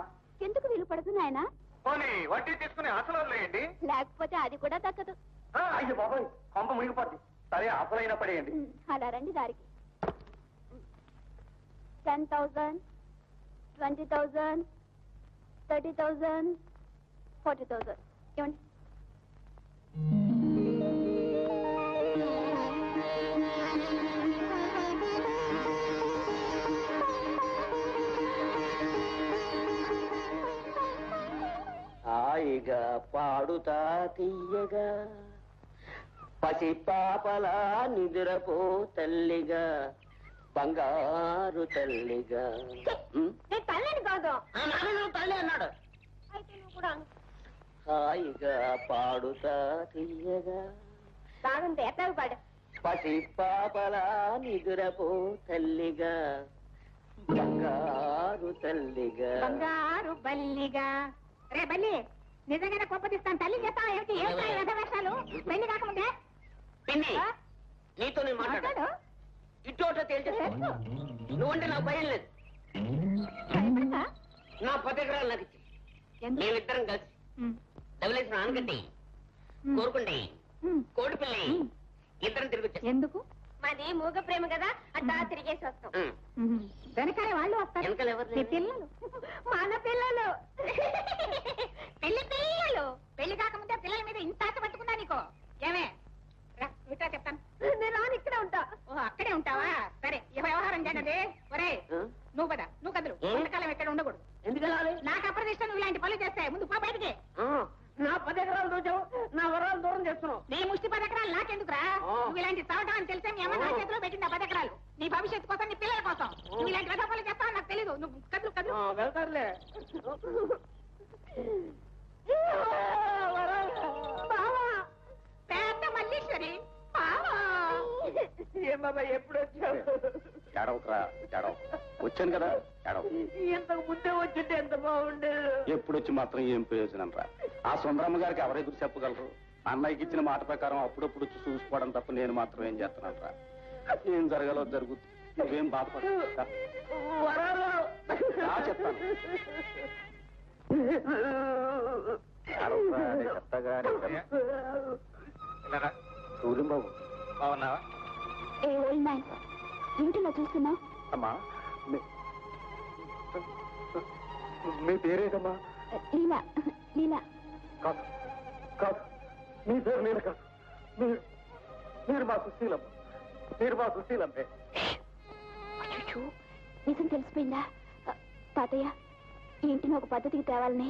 Speaker 5: ఎందుకు వీలు పడుతుంది ఆయన?
Speaker 1: పోనీ వడ్డీ తీసుకుని అసలు వదిలేయండి.
Speaker 5: లేకపోతే అది కూడా దక్కదు.
Speaker 4: అయ్యో బాబాయ్, కొంప మునిగిపోద్ది. సరే, అసలైన పడేయండి.
Speaker 5: అలా రండి దారికి. 10,000, 20,000, 30,000, 40,000. ఏమండి?
Speaker 3: హాయిగా పాడుతా తీయగా పసి పాపలా నిద్రపో తల్లిగా బంగారు తల్లిగా.
Speaker 2: నేను తల్లిని కాదు.
Speaker 3: తల్లి అన్నాడు.
Speaker 2: అయితే నువ్వు కూడా
Speaker 3: హాయిగా పాడుతా తీయగా
Speaker 2: బాగుంది, ఎట్లాగ పాడు.
Speaker 3: పసి పాపలా నిద్రపో తల్లిగా బంగారు తల్లిగా.
Speaker 2: బంగారు బల్లిగా. రే బల్లి, నిజంగానే కోపతిస్తాను. తల్లి చేస్తావా ఏమిటి? ఏమిటి వేషాలు? పెళ్లి కాకముందే
Speaker 3: పిన్ని, నీతో నేను మాట్లాడు. ఇటు తేల్చేస్తా. నువ్వంటే నాకు భయం లేదు. నా 10 ఎకరాలు నాకు ఇచ్చి మేమిద్దరం కలిసి డబ్బులేసిన ఆనకట్టి కోరుకుంటే కోడిపిల్లి ఇద్దరం తిరిగి వచ్చాం.
Speaker 2: ఎందుకు?
Speaker 5: మాది మూగ ప్రేమ కదా, అట్లా తిరిగేసి వస్తాం.
Speaker 2: వెనకాలే వాళ్ళు వస్తారు.
Speaker 3: వెనకాల ఎవరు
Speaker 2: మీ పిల్లలు, మన పిల్లలు, పెళ్లి పిల్లలు. పెళ్లి కాకముందే పిల్లల మీద ఇంత ఆశ పట్టుకుందా నీకు? ఏమే ఇట్లా చెప్తాను.
Speaker 5: నేను రాను, ఇక్కడే ఉంటా.
Speaker 2: ఓ అక్కడే ఉంటావా? సరే, ఈ వ్యవహారం జగదే. ఒరే నువ్వు కదా, నువ్వు కదలు. ఎంతకాలం ఎక్కడ ఉండకూడదు.
Speaker 3: ఎందుకు
Speaker 2: నాకు అప్రదిష్టం నువ్వు ఇలాంటి పనులు చేస్తాయి. ముందు పో బయటికి.
Speaker 3: నా 10 ఎకరాలు దూచావు, నా వరాలు దూరం చేస్తున్నావు.
Speaker 2: నీ ముష్టి 10 ఎకరాలు నాకెందుకురా? నువ్వు ఇలాంటి చావటం అని తెలిసే మీ అమ్మ నా చేతిలో పెట్టింది ఆ 10 ఎకరాలు. నీ భవిష్యత్తు కోసం, నీ పిల్లల కోసం. నువ్వు ఇలాంటి వ్యవహారాలు చేస్తావని నాకు తెలీదు. నువ్వు కదులు కదులు.
Speaker 3: వెళ్తారులే.
Speaker 2: బావా, పెద్ద మల్లీశ్వరి బావా.
Speaker 3: ఏం బాబా ఎప్పుడు వచ్చావు?
Speaker 7: ఏడవకరా, ఏడవ. వచ్చాను కదా, ఏడవ.
Speaker 3: ఇంతకు ముందే వచ్చింటే ఎంత బాగుండేది.
Speaker 7: ఎప్పుడు వచ్చి మాత్రం ఏం ప్రయోజనం రా? ఆ సుందరమ్మ గారికి ఎవరెదురు చెప్పగలరు? అన్నయ్యకి ఇచ్చిన మాట ప్రకారం అప్పుడప్పుడు వచ్చి చూసుకోవడం తప్ప నేను మాత్రం ఏం చేస్తున్నాను రా? ఏం జరగాలో జరుగుతుంది. నువ్వేం బాధపడ చెప్తాను. సూర్యంబాబు
Speaker 1: బాగున్నావా?
Speaker 5: ఏ ఓల్డ్ మ్యాన్, ఏమిటిలా చూస్తున్నావు?
Speaker 4: అమ్మా, మీ పేరేదమ్మా?
Speaker 5: లీలా. లీలా
Speaker 4: కాదు కాదు, మీ పేరు నేను కాదు. మీరు మా సుశీలమ్మ. మీరు మా సుశీలమ్మే.
Speaker 5: అచ్చో, నిజం తెలిసిపోయిందా? తాతయ్య, ఈ ఇంటిని ఒక పద్ధతికి తేవాలని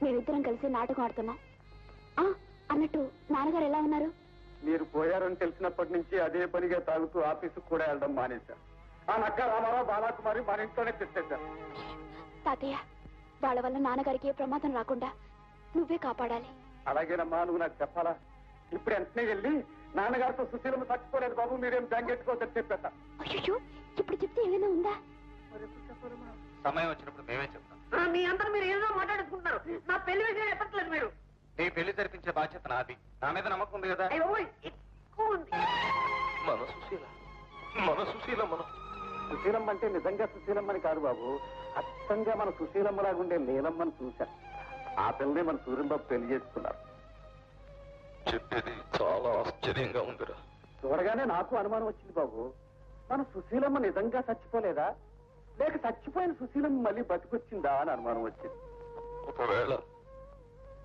Speaker 5: మేమిద్దరం కలిసి నాటకం ఆడుతున్నాం. అన్నట్టు నాన్నగారు ఎలా ఉన్నారు?
Speaker 4: మీరు పోయారని తెలిసినప్పటి నుంచి అదే పనిగా తాగుతూ ఆఫీసుకు కూడా వెళ్ళడం మానేశారు. ఆ నక్క రామారావు బాలాకుమారి మన ఇంట్లోనే తెచ్చేశారు.
Speaker 5: తాతయ్య, వాళ్ళ వల్ల నాన్నగారికి ఏ ప్రమాదం రాకుండా నువ్వే కాపాడాలి.
Speaker 4: అలాగేనమ్మా, నువ్వు నాకు చెప్పాలా? ఇప్పుడు వెంటనే వెళ్ళి నాన్నగారితో సుశీలమ్మ తట్టుకోలేదు బాబు, మీరేం జాంగెట్టుకోవద్దని చెప్పేట.
Speaker 5: అయ్యో, ఇప్పుడు చెప్తే ఏమైనా ఉందా?
Speaker 1: సమయం వచ్చినప్పుడు మేమే చెప్తాం.
Speaker 3: మీ అందరూ మీరు ఏదో మాట్లాడుకుంటున్నారు. నా పెళ్లి విషయం చెప్పట్లేదు మీరు.
Speaker 1: నీ పెళ్లి జరిపించే బాధ్యత నాది. నా మీద నమ్మకం ఉంది కదా?
Speaker 3: అయ్యో ఎక్కువ ఉంది.
Speaker 6: మన సుశీల, మన సుశీల, మనం
Speaker 4: సుశీలమ్మ అంటే నిజంగా సుశీలమ్మని కాదు బాబు, అచ్చంగా మన సుశీలమ్మలాగుండే నీలమ్మని చూశా. ఆ పిల్లనే మన సూర్యంబాబు పెళ్లి చేసుకున్నారు.
Speaker 6: చెప్పేది చాలా ఆశ్చర్యంగా ఉందిరా.
Speaker 4: చూడగానే నాకు అనుమానం వచ్చింది బాబు. మన సుశీలమ్మ నిజంగా చచ్చిపోలేదా?
Speaker 7: లేక చచ్చిపోయిన సుశీలం మళ్ళీ బతికొచ్చిందా అని అనుమానం వచ్చింది.
Speaker 6: ఒకవేళ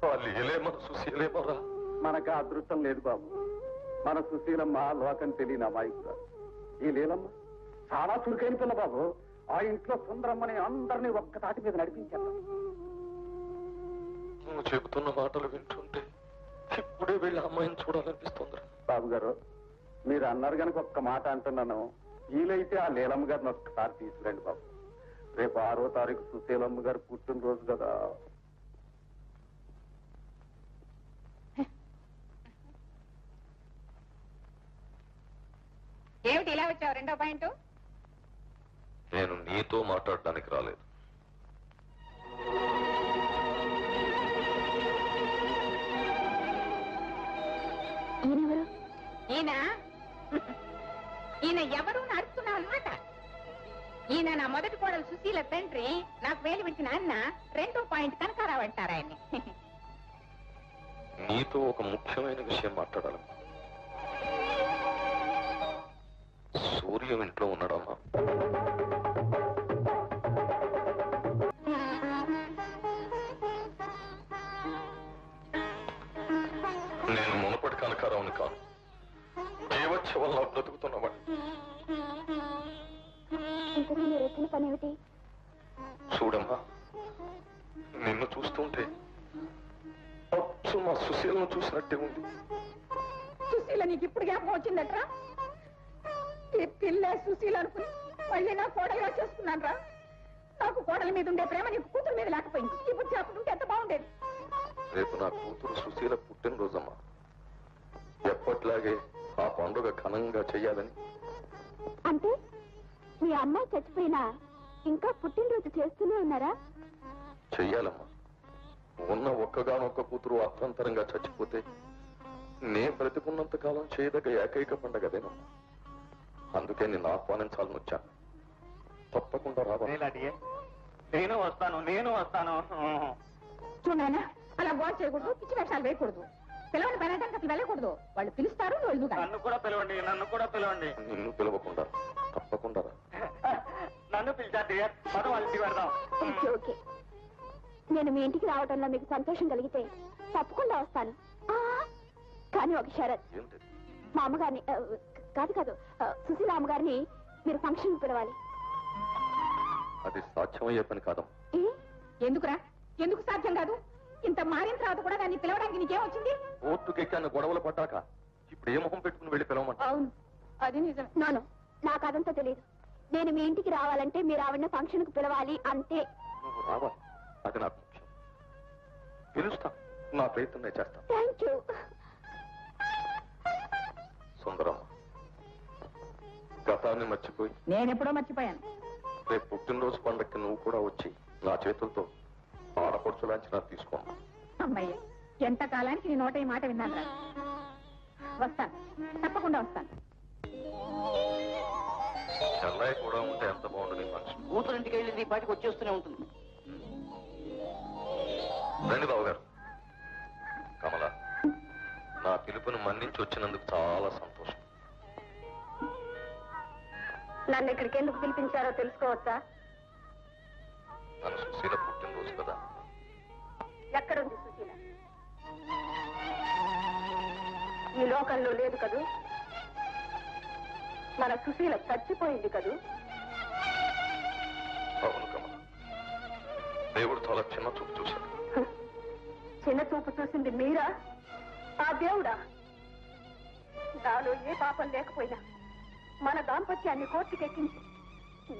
Speaker 6: వాళ్ళు ఏలేమో సుశీలేమోరా.
Speaker 7: మనకు ఆ అదృష్టం లేదు బాబు. మన సుశీలమ్మ లోకం తెలియని అమాయకురాలు. ఈ లీలమ్మ చాలా చురుకైన పిల్ల బాబు. ఆ ఇంట్లో సుందరమ్మని అందరినీ ఒక్క తాటి మీద నడిపించారు.
Speaker 6: నువ్వు చెబుతున్న మాటలు వింటుంటే ఇప్పుడే వెళ్ళి అమ్మాయిని చూడాలనిపిస్తుంది.
Speaker 7: బాబు గారు, మీరు అన్నారు కనుక ఒక్క మాట అంటున్నాను. వీలైతే ఆ లీలమ్మ గారిని ఒక్కసారి తీసుకురండి బాబు. రేపు 6వ తారీఖు సుశీలమ్మ గారు పుట్టినరోజు కదా.
Speaker 2: ఏమిటి ఇలా వచ్చావు? రెండో పాయింట్.
Speaker 6: నేను నీతో మాట్లాడడానికి రాలేదు.
Speaker 5: ఈయనెవరు?
Speaker 2: ఈయన ఎవరు నడుస్తున్నావు అనమాట. ఈయన నా మొదటి కోడలు సుశీల తండ్రి, నాకు వేలు పెట్టిన అన్న. రెండో పాయింట్ కనకారావు అంటారు ఆయన్ని.
Speaker 6: నీతో ఒక ముఖ్యమైన విషయం మాట్లాడాలి. సూర్యం ఇంట్లో ఉన్నాడమ్మా? నేను మునపటి కనకారావుని కాను. జీవోత్సవంలో బ్రతుకుతున్నవాడు.
Speaker 5: ఇంతకీ మీరు వచ్చిన పని ఏమిటి?
Speaker 6: చూడమ్మా, నిన్ను చూస్తుంటే అచ్చు మా సుశీలను చూసినట్టే ఉంది.
Speaker 2: సుశీల నీకు ఇప్పుడు జ్ఞాపకం వచ్చిందట్రా? ఈ పిల్ల సుశీల అనుకుని మళ్ళీ నా కోడలుగా చేసుకున్నాను రా. నాకు కోడల మీద ఉండే ప్రేమ నీకు కూతురు మీద లేకపోయింది. ఇప్పుడు చెప్పుకుంటే ఎంత బాగుండేది.
Speaker 6: రేపు నా కూతురు సుశీల పుట్టినరోజమ్మా. ఎప్పట్లాగే ఆ పండుగ ఘనంగా చెయ్యాలని.
Speaker 5: అంటే మీ అమ్మాయి చచ్చిపోయినా ఇంకా పుట్టినరోజు చేస్తూనే ఉన్నారా?
Speaker 6: చెయ్యాలమ్మా. ఉన్న ఒక్కగానొక్క కూతురు అర్థంతరంగా చచ్చిపోతే నే బ్రతికున్నంత కాలం చేయదగ్గ ఏకైక పండుగ అదేనమ్మా. అందుకే నిన్ను ఆహ్వానించాలని వచ్చాను. తప్పకుండా రావాలి.
Speaker 4: నేను వస్తాను.
Speaker 2: చూడనా, అలా గోడ చేయకూడదు, పిచ్చి వేషాలు వేయకూడదు. పిల్లవాడి పర్యటనకి అసలు వెళ్ళకూడదు. వాళ్ళు పిలుస్తారు, నువ్వు వెళ్దు.
Speaker 4: నన్ను కూడా పిలవండి.
Speaker 6: నిన్ను పిలవకుండా తప్పకుండా రా.
Speaker 4: నన్ను పిలిచారు మనం వాళ్ళ ఇంటికి వెళ్దాం.
Speaker 5: ఓకే ఓకే, నేను మీ ఇంటికి రావడంలో మీకు సంతోషం కలిగితే తప్పకుండా వస్తాను. కానీ ఒక షరత్.
Speaker 6: ఏంటి?
Speaker 5: మా అమ్మగారిని కాదు సుశీల అమ్మగారిని మీరు ఫంక్షన్ పిలవాలి.
Speaker 6: అది సాధ్యమయ్యే పని కాదమ్మా.
Speaker 2: ఎందుకురా? ఎందుకు సాధ్యం కాదు? ఇంత మారిన తర్వాత కూడా దాన్ని పిలవడానికి నీకేమొచ్చింది?
Speaker 6: ఓట్టుకెక్కాన్న గొడవలు పడ్డాక ఇప్పుడు ఏ మొహం పెట్టుకుని వెళ్ళి పిలవమంటా?
Speaker 2: అవును, అది నిజమే.
Speaker 5: నాను, నాకు అదంతా తెలియదు. నేను మీ ఇంటికి రావాలంటే మీరు ఆవిడని ఫంక్షన్ కు పిలవాలి అంతే.
Speaker 6: నువ్వు రావాలి, అది నాకు ముఖ్యం. పిలుస్తా, నా ప్రయత్నం నేను చేస్తాను.
Speaker 5: Thank you.
Speaker 6: సుందరమ్మ, గతాన్ని మర్చిపోయి
Speaker 2: నేనెప్పుడో మర్చిపోయాను.
Speaker 6: రేపు పుట్టినరోజు పండక్కి నువ్వు కూడా వచ్చి నా చేతులతో ఆడపడుచులాంచి నా తీసుకోమ్మా.
Speaker 2: అమ్మయ్య, ఎంత కాలానికి నీ నోట ఈ మాట విన్నాను రా. వస్తాను, తప్పకుండా వస్తాను.
Speaker 6: చెన్నై కూడా ఉంటే ఎంత బాగుంటుంది ఫంక్షన్.
Speaker 3: కూతురింటికి వెళ్ళి ఈ పాటికి వచ్చేస్తూనే ఉంటుంది.
Speaker 6: రండి బాబు గారు. కమల, నా పిలుపుని మన్నించి వచ్చినందుకు చాలా సంతోషం.
Speaker 5: నన్ను ఇక్కడికి ఎందుకు పిలిపించారో తెలుసుకోవచ్చా?
Speaker 6: నన్ను సుశీల పుట్టినరోజు కదా.
Speaker 5: ఎక్కడుంది సుశీల? ఈ లోకంలో లేదు కదూ. మన సుశీల చచ్చిపోయింది కదూ.
Speaker 6: అవును కమల, దేవుడు చాలా చిన్న చూపు చూశాడు.
Speaker 5: చిన్న చూపు చూసింది మీరా? ఆ దేవుడా? నాలో ఏ పాపం లేకపోయినా మన దాంపత్యాన్ని కోర్టుకెక్కించి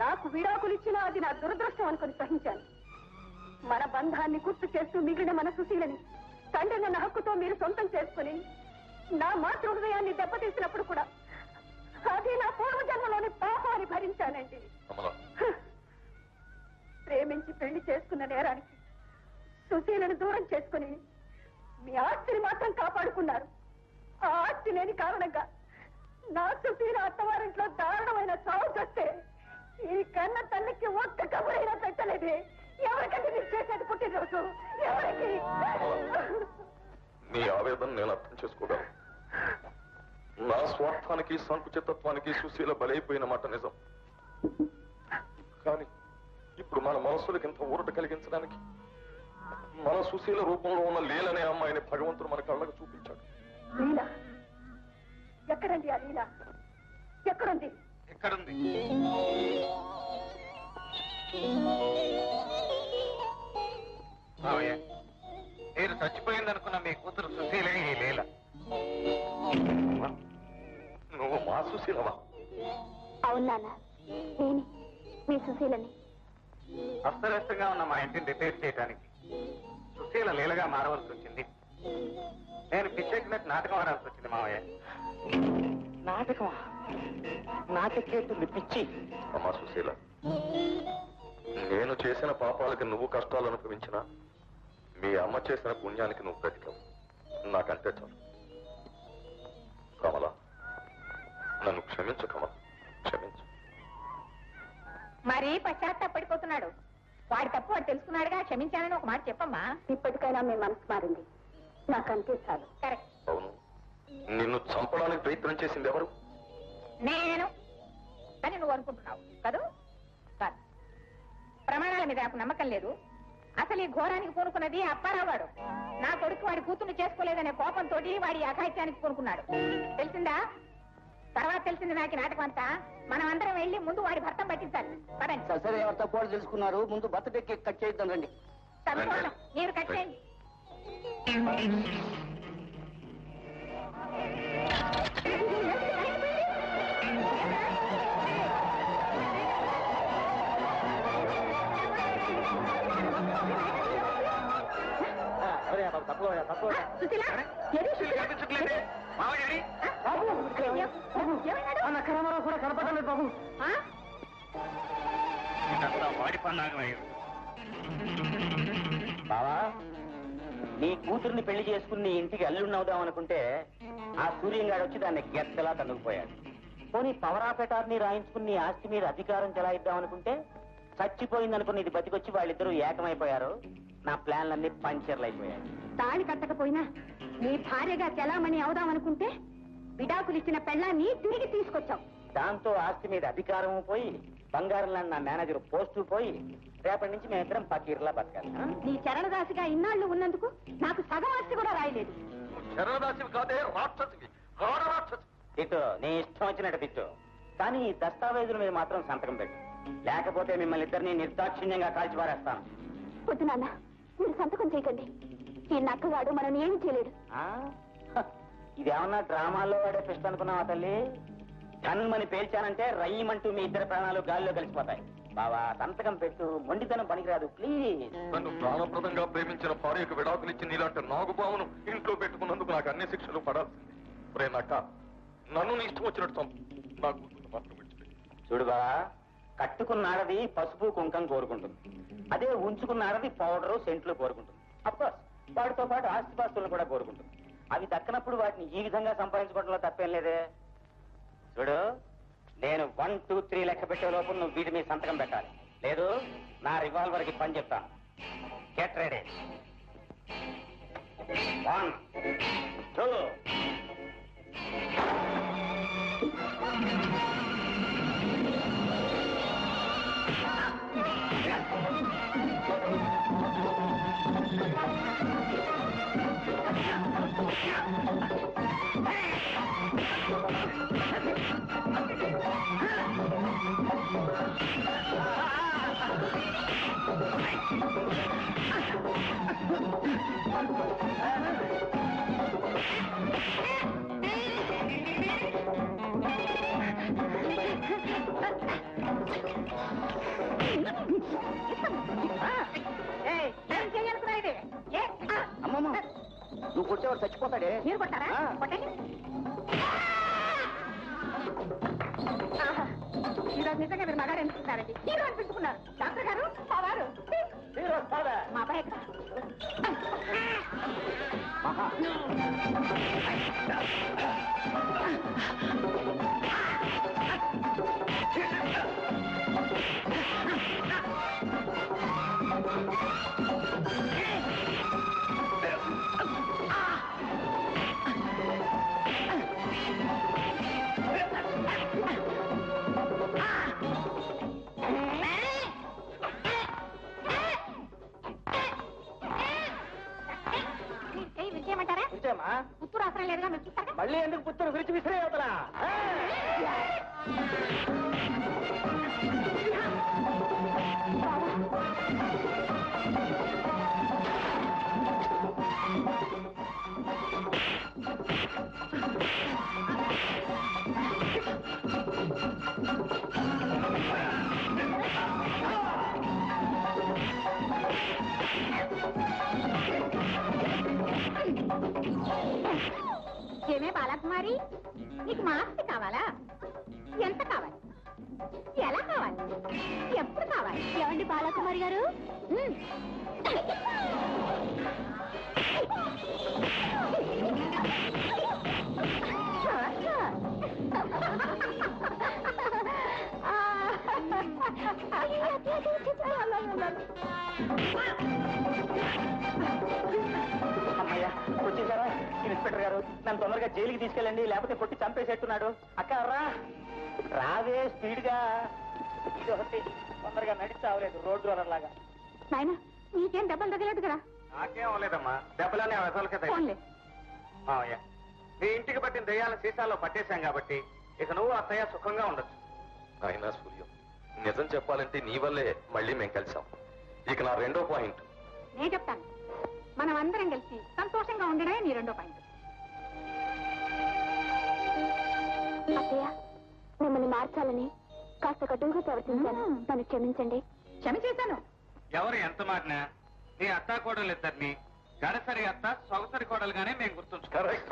Speaker 5: నాకు విడాకులిచ్చినా అది నా దురదృష్టం అనుకుని సహించాను. మన బంధాన్ని గుర్తు చేస్తూ మిగిలిన మన సుశీలని తండ్రినన్న హక్కుతో మీరు సొంతం చేసుకుని నా మాతృ హృదయాన్ని దెబ్బతీసినప్పుడు కూడా అది నా పూర్వజన్మలోని పాపాన్ని భరించానండి. ప్రేమించి పెళ్లి చేసుకున్న నేరానికి సుశీలను దూరం చేసుకుని మీ ఆస్తిని మాత్రం కాపాడుకున్నారు. ఆ ఆస్తి లేని కారణంగా నా సుశీల అత్తవారింట్లో దారుణమైన సాగు వస్తే ఈ కన్న తల్లికి ఒక్క కబురైనా పెట్టలేదే. ఎవరికంటే మీరు చేసేది పుట్టినరోజు? ఎవరికి?
Speaker 6: నీ ఆవేదన నేను అర్థం చేసుకోగలను. నా స్వార్థానికి సంకుచితత్వానికి సుశీల బలైపోయిన మాట నిజం. కానీ ఇప్పుడు మన మనస్సులకు ఇంత ఊరట కలిగించడానికి మన సుశీల రూపంలో ఉన్న లీలనే అమ్మాయిని భగవంతుడు మన కళ్ళకు చూపించాడు.
Speaker 2: లీల ఎక్కడండి? ఆ లీల ఎక్కడుంది?
Speaker 3: ఎక్కడుంది? నేను చచ్చిపోయిందనుకున్న మీ కూతురు సుశీలే ఈ లీల.
Speaker 6: నువ్వు మా సుశీలవా?
Speaker 5: అవునా? నేను మీ సుశీలని.
Speaker 3: అస్తవ్యస్తంగా ఉన్న మా ఇంటిని రిపేర్ చేయడానికి సుశీల లీలగా మారవలసి వచ్చింది. నేను పిచ్చెక్కినట్టు నాటకం ఆడాల్సి వచ్చింది మావయ్య.
Speaker 1: నాటకమా? నాటకేటుంది పిచ్చి.
Speaker 6: అమ్మా సుశీల, నేను చేసిన పాపాలకి నువ్వు కష్టాలు అనుభవించినా మీ అమ్మ చేసిన పుణ్యానికి నువ్వు బ్రతికవు. నాకంటే చాలు. కమల, నన్ను క్షమించు కమల, క్షమించు.
Speaker 2: మరి పశ్చాత్తాపడిపోతున్నాడు. వాడి తప్పు వాడు తెలుసుకున్నాడుగా. క్షమించానని ఒక మాట చెప్పమ్మా.
Speaker 5: ఇప్పటికైనా మీ మనసు మారింది. నాకంతే చాలు.
Speaker 2: కరెక్ట్.
Speaker 6: అవును, నిన్ను చంపడానికి ప్రయత్నం చేసింది ఎవరు?
Speaker 2: నేను అని నువ్వు అనుకుంటున్నావు కదూ? కాదు. ప్రమాణాల మీద నాకు నమ్మకం లేదు. అసలు ఈ ఘోరానికి పూనుకున్నది అప్పారావు వాడు. నా కొడుకు వాడి కూతుర్ని చేసుకోలేదనే కోపంతో వాడి అఘాయిత్యానికి పూనుకున్నాడు. తెలిసిందా? తర్వాత తెలిసింది నాకు ఈ నాటకం అంతా. మనం అందరం వెళ్ళి ముందు వాడి భర్త పట్టించాలి. పదండి.
Speaker 3: సరే, ఎవరు తప్పు తెలుసుకున్నారు. ముందు బర్త్డే కేక్ కట్ చేద్దాం రండి.
Speaker 2: సంతోషం. మీరు కట్ చేయండి. సుశీల, ఏది సుశీల?
Speaker 3: కెమెరా కూడా కనపడలేదు బాబు.
Speaker 2: ఆ?
Speaker 3: వాడి పన్నాగం.
Speaker 1: బావా, నీ కూతుర్ని పెళ్లి చేసుకుని నీ ఇంటికి అల్లున్నవుదాం అనుకుంటే ఆ సూర్యంగాడు వచ్చి దాన్ని గెత్తలా తన్నుకుపోయాడు. పోనీ పవరాపెటార్ని రాయించుకుని నీ ఆస్తి మీద అధికారం చెలాయిద్దాం అనుకుంటే చచ్చిపోయిందనుకుని ఇది బతికొచ్చి వాళ్ళిద్దరూ ఏకమైపోయారు. నా ప్లాన్లన్నీ పంచర్లు అయిపోయాయి.
Speaker 2: తాళి కట్టకపోయినా నీ భార్యగా చెలామణి అవుదామనుకుంటే విడాకులు ఇచ్చిన పెళ్ళాన్ని తిరిగి తీసుకొచ్చావు.
Speaker 1: దాంతో ఆస్తి మీద అధికారం పోయి బంగారం లాంటి నా మేనేజర్ పోస్టు పోయి రేపటి నుంచి మేమిద్దరం పకీర్లా బతకాలి.
Speaker 2: నీ చరణదాసిగా ఇన్నాళ్ళు ఉన్నందుకు నాకు సగం ఆస్తి కూడా రాయలేదు.
Speaker 6: శరణదాసివి కాదే, రాక్షసివి, ఘోర రాక్షసి.
Speaker 1: తిట్టు, నీ ఇష్టం వచ్చినట్టు తిట్టు, కానీ ఈ దస్తావేజుల మీద మాత్రం సంతకం పెట్టు. లేకపోతే మిమ్మల్ని ఇద్దరిని నిర్దాక్షిణ్యంగా కాల్చిపారేస్తాను.
Speaker 5: వద్దు నాన్న, మీరు సంతకం చేయకండి. ఈ నక్కగాడు మనం ఏమి చేయలేడు.
Speaker 1: ఇదేమన్నా డ్రామాల్లో వాడే ఫిస్ట్ అనుకున్నావా తల్లి? కన్మని పేల్చానంటే రయ్యమంటూ మీ ఇద్దరు ప్రాణాలు గాల్లో కలిసిపోతాయి. బావా, సంతకం పెట్టు. మొండితనం పనికిరాదు, ప్లీజ్.
Speaker 6: నన్ను ప్రాణప్రదంగా ప్రేమించిన భార్యకు విడాకులు ఇచ్చి నీలాంటి నాగుబామును ఇంట్లో పెట్టుకున్నందుకు నాకు అన్ని శిక్షలు పడాల్సింది. ప్రేమక, నన్ను నీ ఇష్టం వచ్చినట్టు చంపు. నా కూతురు మాత్రం విడిచిపెట్టు.
Speaker 1: చూడు బావా, కట్టుకున్నాడది పసుపు కుంకం కోరుకుంటుంది. అదే ఉంచుకున్నాడది పౌడరు సెంట్లు కోరుకుంటుంది. అఫ్కోర్స్ వాటితో పాటు ఆస్తిపాస్తులను కూడా కోరుకుంటుంది. అవి దక్కనప్పుడు వాటిని ఈ విధంగా సంపాదించుకోవడంలో తప్పేం లేదే. చూడు, నేను 1, 2, 3 లెక్క పెట్టే లోపు నువ్వు వీటి మీద సంతకం పెట్టాలి. లేదు నా రివాల్వర్కి పని చెప్తాను. Get ready. 1, 2.
Speaker 3: అమ్మమ్మ, నువ్వు కొట్టేవాడు చచ్చిపోతాడే.
Speaker 2: మీరు కొట్టారా? కొట్టండి. ఈరోజు నిజంగా మీరు మగారు అనిపిస్తున్నారండి. హీరో అనిపించుకున్నారు. డాక్టర్ గారు, మా వారు, మా అబ్బాయి ఎక్కడ?
Speaker 1: విరిచామా?
Speaker 2: పుత్తూరు అవసరం లేదుగా మీరు చూస్తారా?
Speaker 1: మళ్ళీ ఎందుకు పుత్తూరు విరిచి విసిరే అవుతలా?
Speaker 2: ఏమే బాలకుమారి, నీకు మాస్తి కావాలా? ఎంత కావాలి? ఎలా కావాలి? ఎప్పుడు కావాలి?
Speaker 5: ఏమండి బాలకుమారి గారు?
Speaker 1: అమ్మయ్యా, వచ్చేసారా? ఇన్స్పెక్టర్ గారు, నన్ను తొందరగా జైలుకి తీసుకెళ్ళండి, లేకపోతే కొట్టి చంపేసేట్టున్నాడు. అక్క రా, రావే స్పీడ్ గా. ఇది ఒకటి తొందరగా నడిచి అవలేదు రోడ్డు రోలర్ లాగా.
Speaker 2: నాయన, నీకేం దెబ్బలు తగలేదు కదా?
Speaker 4: నాకేం అవ్వలేదమ్మా, దెబ్బలనే వెసలకే
Speaker 2: ఫోన్లే.
Speaker 4: మావయ్య, మీ ఇంటికి పట్టిన దెయ్యాల సీసాల్లో పట్టేశాం కాబట్టి ఇక నువ్వు అత్తయ్య సుఖంగా ఉండొచ్చు.
Speaker 6: అయినా సూర్యం, నిజం చెప్పాలంటే నీ వల్లే మళ్ళీ మేము కలిసాం. ఇక నా రెండో పాయింట్,
Speaker 2: నేను చెప్తాను. మనం అందరం కలిసి సంతోషంగా ఉండడమే నీ రెండో పాయింట్.
Speaker 5: అత్తయ్య, మిమ్మల్ని మార్చాలని కాస్త కటువుగా ప్రవర్తించాను, నన్ను క్షమించండి.
Speaker 2: క్షమించేశాను.
Speaker 4: ఎవరు ఎంత మాటినా నీ అత్తా కోడలు ఇద్దరిని గడసరి అత్త సొగసరి కోడలుగానే మేము గుర్తుంచుకోవాలి.
Speaker 6: కరెక్ట్.